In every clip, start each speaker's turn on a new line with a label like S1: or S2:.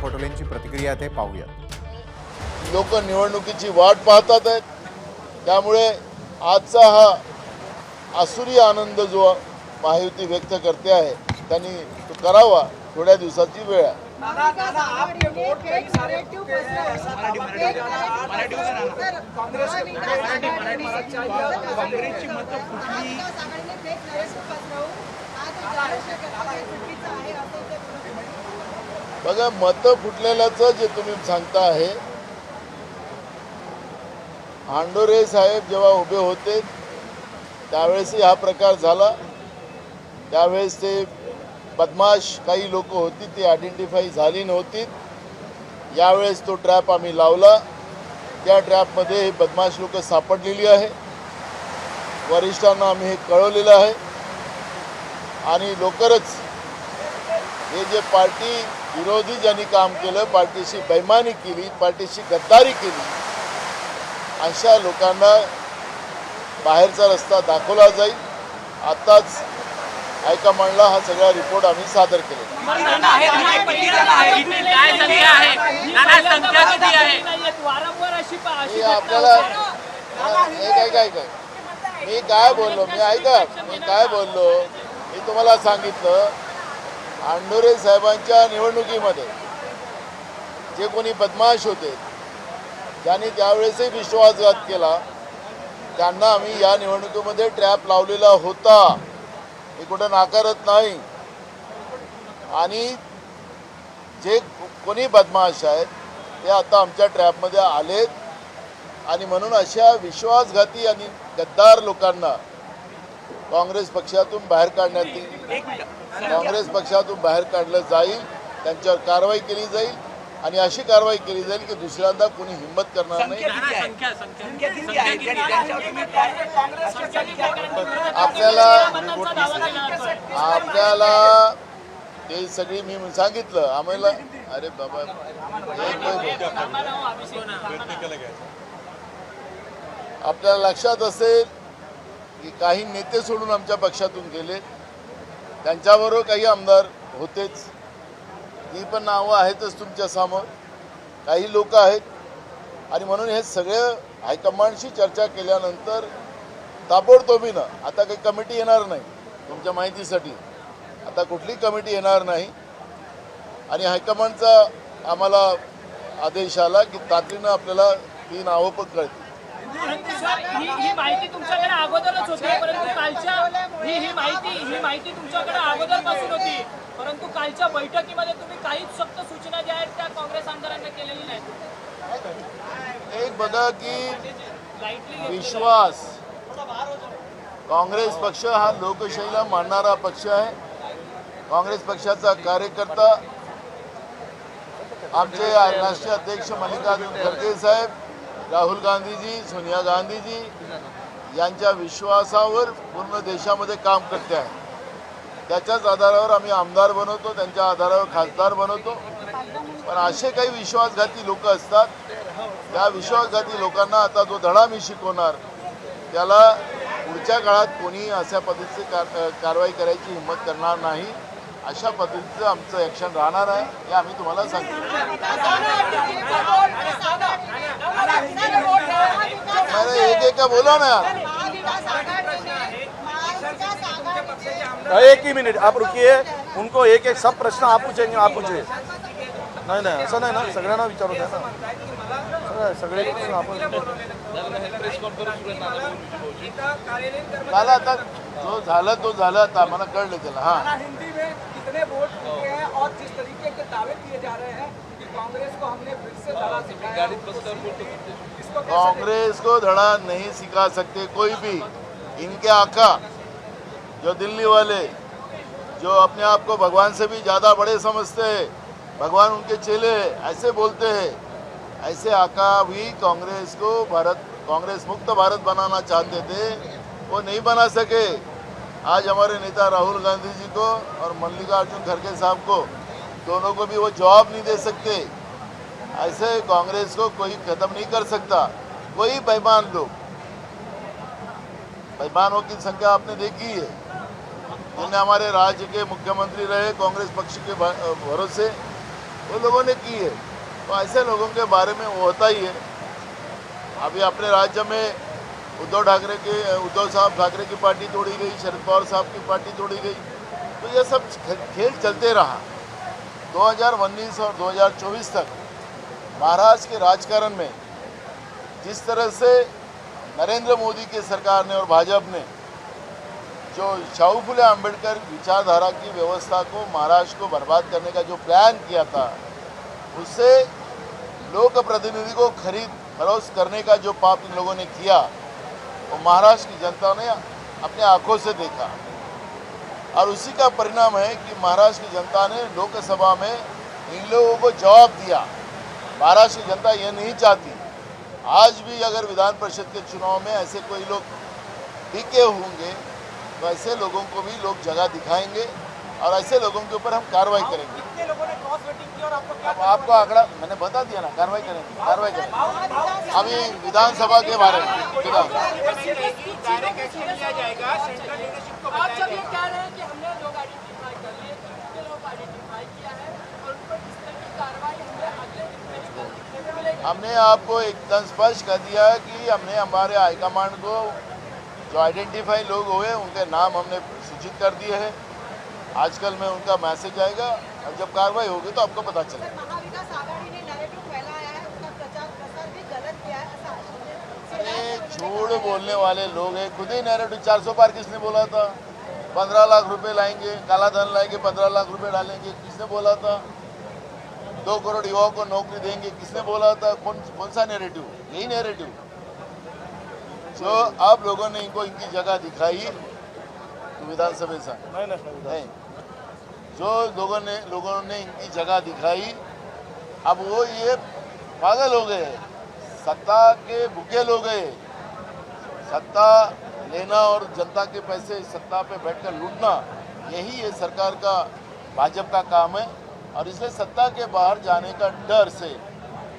S1: पटोलेंची प्रतिक्रिया ते पाहूया।
S2: लोक निवडणुकीची वाट पाहतात आहेत, त्यामुळे आजचा हा आसुरी आनंद जो महायुती व्यक्त करते आहे त्यांनी तो करावा। थोड्या दिवसाची वेळ आहे। बघा, मतं फुटलेल्याचं जे तुम्ही सांगता आहे, हांडोरे साहेब जेव्हा उभे होते त्यावेळेसही हा प्रकार झाला। त्यावेळेस ते बदमाश काही लोक होती ती आयडेंटिफाई झाली नव्हती। यावेळेस तो ट्रॅप आम्ही लावला, त्या ट्रॅपमध्ये हे बदमाश लोक सापडलेली आहे। वरिष्ठांना आम्ही हे कळवलेलं आहे आणि लवकरच हे जे पार्टी विरोधी ज्यांनी काम केलं, पार्टीशी बेईमानी केली, पार्टीशी गद्दारी केली, अशा लोकांना बाहेरचा रस्ता दाखवला जाईल। आताच हायकमांडला हा सगळा रिपोर्ट आम्ही सादर केला। आपल्याला मी काय बोललो, मी काय बोललो मी तुम्हाला सांगितलं। हांडोरे साहेबांच्या निवडणुकीमध्ये जे कोणी बदमाश होते, ज्यांनी त्यावेळेसही विश्वासघात केला, त्यांना आम्ही या निवडणुकीमध्ये ट्रॅप लावलेला होता, मी कुठं नाकारत नाही। आणि जे कोणी बदमाश आहेत ते आता आमच्या ट्रॅपमध्ये आलेत आणि म्हणून अशा विश्वासघाती आणि गद्दार लोकांना काँग्रेस पक्षातून बाहेर काढण्यात येईल। काँग्रेस पक्षातून बाहेर काढलं जाईल, त्यांच्यावर कारवाई केली जाईल आणि अशी कारवाई केली जाईल की दुसऱ्यांदा कोणी हिंमत करणार नाही। आपल्याला ते सगळी मी सांगितलं आम्हाला। अरे बाबा, आपल्याला लक्षात असेल की काही नेते सोडून आमच्या पक्षातून गेले, त्यांच्याबरोबर काही आमदार होतेच, ही पण नावं आहेतच तुमच्या समोर, काही लोक आहेत। आणि म्हणून हे सगळे हायकमांडशी चर्चा केल्यानंतर ताबडतोबीनं आता काही कमिटी येणार नाही, तुमच्या माहितीसाठी आता कुठली कमिटी येणार नाही। आणि हायकमांडचा आम्हाला आदेश आला की तातडीनं आपल्याला ती नावं पण कळतील।
S3: ही माहिती तुमच्याकडे अगोदरच होती, परंतु कालच्या ही माहिती तुमच्याकडे अगोदरपासून होती, परंतु कालच्या बैठकीमध्ये तुम्ही काहीच सक्त सूचना ज्या आहेत त्या काँग्रेस आमदारांना केलेली नाही।
S2: एक बघा की विश्वास, काँग्रेस पक्ष हा लोकशाहीला मानणारा पक्ष आहे। काँग्रेस पक्षाचा कार्यकर्ता आमचे राष्ट्रीय अध्यक्ष मल्लिकार्जुन खरगे साहेब, राहुल गांधीजी, सोनिया गांधीजी यांच्या विश्वासावर पूर्ण देशामध्ये काम करते आहे। त्याच्याच आधारावर आम्ही आमदार बनवतो, त्यांच्या आधारावर खासदार बनवतो। पण असे काही विश्वासघाती लोक असतात, त्या विश्वासघाती लोकांना आता जो धडा मी शिकवणार, त्याला पुढच्या काळात कोणी अशा पद्धतीची कारवाई करायची हिंमत करणार नाही। अशा पद्धतीचं आमचं ॲक्शन राहणार आहे, हे आम्ही तुम्हाला सांगतो। एक बोला ना,
S4: एक ही मिनट आप रुकिए, उनको एक एक सब प्रश्न आप पूछेंगे, आप पूछिए। नाही नाही असं नाही ना, सगळ्यांना विचारू द्या ना, सगळे प्रश्न आपण
S2: झालं। आता जो झालं तो झालं, आता आम्हाला कळलं त्याला। हाँ,
S5: हिंदी में कितने वोट चुके हैं और जिस तरीके के दावे किए जा रहे हैं कि कांग्रेस को हमने फिर से धड़ा सिखाया, इसको
S2: कांग्रेस को धड़ा नहीं सिखा सकते कोई भी। इनके आका जो दिल्ली वाले, जो अपने आप को भगवान से भी ज़्यादा बड़े समझते हैं, भगवान उनके चेले हैं, ऐसे बोलते हैं, ऐसे आका भी कांग्रेस को कांग्रेस मुक्त भारत बनाना चाहते थे, वो नहीं बना सके। आज हमारे नेता राहुल गांधी जी को और मल्लिकार्जुन खरगे साहब को, दोनों को भी वो जवाब नहीं दे सकते। ऐसे कांग्रेस को कोई खत्म नहीं कर सकता। कोई बेईमान लोग, बेईमानों की संख्या आपने देखी है, जिन्हें हमारे राज्य के मुख्यमंत्री रहे कांग्रेस पक्ष के भरोसे, वो लोगों ने की है। तो ऐसे लोगों के बारे में वो होता ही है। अभी अपने राज्य में उद्धव साहब ठाकरे की पार्टी तोड़ी गई, शरद पवार साहब की पार्टी तोड़ी गई, तो ये सब खेल चलते रहा। 2019 और 2024 तक महाराष्ट्र के राजकारण में जिस तरह से नरेंद्र मोदी की सरकार ने और भाजपा ने जो शाहू फुले अम्बेडकर विचारधारा की व्यवस्था को महाराष्ट्र को बर्बाद करने का जो प्लान किया था, उससे लोक प्रतिनिधि को खरीद फरोख्त करने का जो पाप इन लोगों ने किया, वो महाराष्ट्र की जनता ने अपने आंखों से देखा। और उसी का परिणाम है कि महाराष्ट्र की जनता ने लोकसभा में इन लोगों को जवाब दिया। महाराष्ट्र की जनता ये नहीं चाहती। आज भी अगर विधान परिषद के चुनाव में ऐसे कोई लोग टिके होंगे तो ऐसे लोगों को भी लोग जगह दिखाएंगे और ऐसे लोगों के ऊपर हम कार्रवाई करेंगे।
S5: कितने लोगों ने क्रॉस वोटिंग की और आपको क्या
S2: अब आपको आंकड़ा मैंने बता दिया ना, कार्रवाई करेंगे। अभी विधानसभा के बारे में
S3: आप जब ये कह रहे हैं कि हमने लोग आइडेंटिफाई कर लिए, कितने लोग आइडेंटिफाई किया है और उन पर किस तरह की कार्रवाई हमें अगले दिन में ही कल दिखने को मिलेगी।
S2: हमने आपको एकदम स्पष्ट कर दिया है कि हमने हमारे हाईकमांड को जो आइडेंटिफाई लोग हुए उनके नाम हमने सूचित कर दिए हैं। आजकल में उनका मैसेज आएगा और जब कार्रवाई होगी तो आपको पता चलेगा।
S1: महाविकास आघाड़ी ने नैरेटिव फैलाया है, उसका प्रचार प्रसार भी गलत किया है, ऐसा आश्वासन
S2: ये झूठ बोलने वाले लोग हैं। खुद ही नैरेटिव 400 पार किसने बोला था? 15 लाख रुपए लाएंगे, काला धन लाएंगे, 15 लाख रुपए डालेंगे, किसने बोला था? 2 करोड़ युवाओं को नौकरी देंगे, किसने बोला था? कौन सा नैरेटिव? यही नैरेटिव। जो अब लोगों ने इनको इनकी जगह दिखाई तो विधानसभा से नहीं, जो लोगों ने इनकी जगह दिखाई, अब वो ये पागल हो गए, सत्ता के भूखे लोग गए। सत्ता लेना और जनता के पैसे सत्ता पे बैठकर लूटना, यही ये सरकार का भाजपा का काम है। और इसलिए सत्ता के बाहर जाने का डर से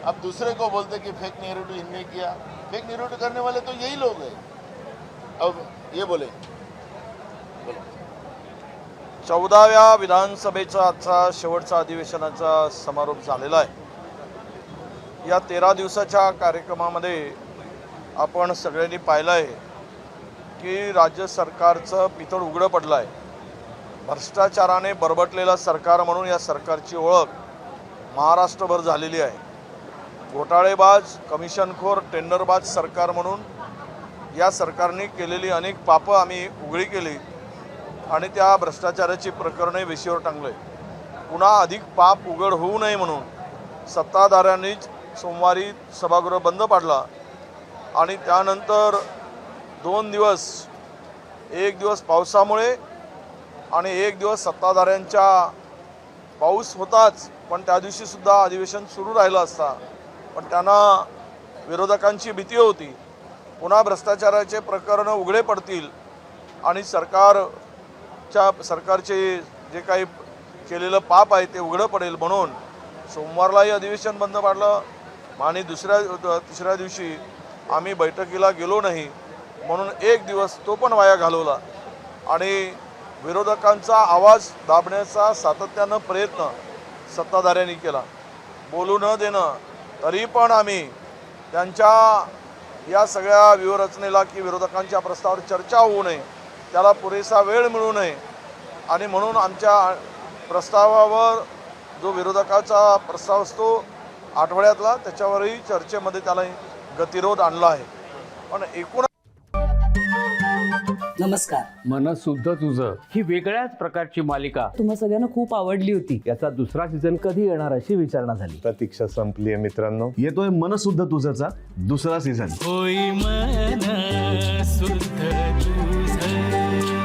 S2: अब दूसरे को बोलते कि फेक नैरेटिव इनने किया। फेक नैरेटिव करने वाले तो यही लोग हैं। अब ये बोले
S4: 14व्या विधानसभेचा आजचा शेवटचा अधिवेशनाचा समारोप झालेला आहे। या 13 दिवसाच्या कार्यक्रमामध्ये आपण सगळ्यांनी पाहिलं आहे की राज्य सरकारचं पितळ उघडं पडलं आहे। भ्रष्टाचाराने बरबटलेलं सरकार म्हणून या सरकारची ओळख महाराष्ट्रभर झालेली आहे। घोटाळेबाज, कमिशनखोर, टेंडरबाज सरकार म्हणून या सरकारने केलेली अनेक पापं आम्ही उघडी केली आणि त्या भ्रष्टाचाराची प्रकरणे वेशीवर टांगले। पुन्हा अधिक पाप उघड होऊ नये म्हणून सत्ताधाऱ्यांनीच सोमवारी सभागृह बंद पाडला आणि त्यानंतर 2 दिवस, एक दिवस पावसामुळे आणि एक दिवस सत्ताधाऱ्यांच्या पाऊस होताच, पण त्या दिवशी सुद्धा अधिवेशन सुरू राहिलं असता, पण त्यांना विरोधकांची भीती होती पुन्हा भ्रष्टाचाराचे प्रकरण उघडे पडतील आणि सरकारचे जे काही केलेलं पाप आहे ते उघडं पडेल म्हणून सोमवारलाही अधिवेशन बंद पाडलं आणि तिसऱ्या दिवशी आम्ही बैठकीला गेलो नाही म्हणून एक दिवस तो पण वाया घालवला आणि विरोधकांचा आवाज दाबण्याचा सातत्यानं प्रयत्न सत्ताधाऱ्यांनी केला। बोलू न देणं तरी पण आम्ही त्यांच्या या सगळ्या व्यूहरचनेला की विरोधकांच्या प्रस्तावावर चर्चा होऊ नये, त्याला पुरेसा वेळ मिळू नये आणि म्हणून आमच्या प्रस्तावावर जो विरोधकाचा प्रस्ताव असतो आठवड्यातला त्याच्यावरही चर्चेमध्ये त्याला गतिरोध आणला आहे। पण एकूण
S6: नमस्कार,
S7: मन शुद्ध तुझं ही वेगळ्याच प्रकारची मालिका
S6: तुम्हा सगळ्यांना खूप आवडली होती।
S7: याचा दुसरा सीझन कधी येणार अशी विचारणा झाली।
S8: प्रतीक्षा संपली आहे मित्रांनो, येतोय मन शुद्ध तुझचा दुसरा सीझन।
S9: होई मन शुद्ध तुझं